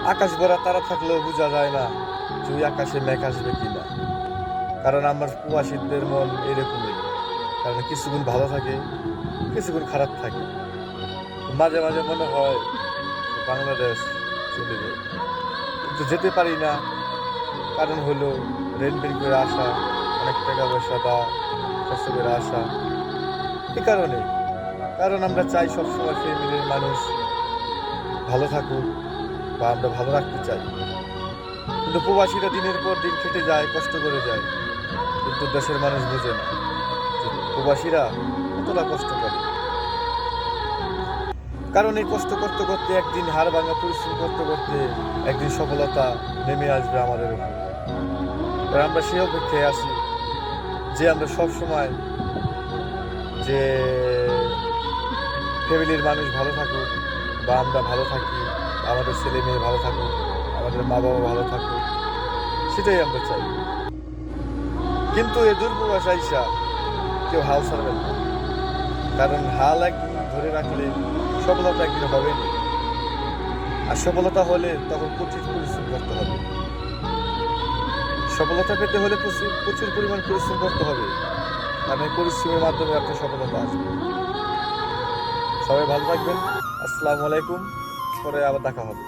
আকাশ ভরা তারা থাকলেও বোঝা যায় না যে ওই আকাশে মেঘ আসবে কিনা। কারণ আমার প্রবাসীদের মন এরকমই, কারণ কিছুক্ষণ ভালো থাকে, কিছুক্ষণ খারাপ থাকে। মাঝে মাঝে মনে হয় যে বাংলাদেশ চলে যায়, কিন্তু যেতে পারি না। কারণ হলো রেল বেল করে আসা, অনেক টাকা পয়সা বা খরচ করে আসা। এ কারণে, কারণ আমরা চাই সবসময় ফ্যামিলির মানুষ ভালো থাকুক বা আমরা ভালো রাখতে চাই। কিন্তু প্রবাসীরা দিনের পর দিন খেটে যায়, কষ্ট করে যায়, কিন্তু দেশের মানুষ বোঝে না যে প্রবাসীরা কতটা কষ্ট করে। কারণ এই কষ্ট করতে করতে একদিন হাড় ভাঙা পরিশ্রম করতে করতে একদিন সফলতা নেমে আসবে আমাদের উপর। আর আমরা সেই অপেক্ষায় আছি যে আমরা সব সময় যে ফ্যামিলির মানুষ ভালো থাকুক বা আমরা ভালো থাকি, আমাদের ছেলে মেয়ে ভালো থাকুক, আমাদের মা বাবা ভালো থাকুক, সেটাই আমরা চাই। কিন্তু এ দুর্প্রবাস আইসা কেউ হাল ছাড়বেন না, কারণ হাল একদিন ধরে রাখলে সফলতা একদিন হবে না। আর সফলতা হলে তখন প্রচুর পরিশ্রম করতে হবে। সফলতা পেতে হলে প্রচুর প্রচুর পরিমাণ পরিশ্রম করতে হবে, কারণ এই পরিশ্রমের মাধ্যমে আপনার সফলতা আসবে। সবাই ভালো থাকবেন। আসসালামু আলাইকুম। পরে আবার দেখা হবে।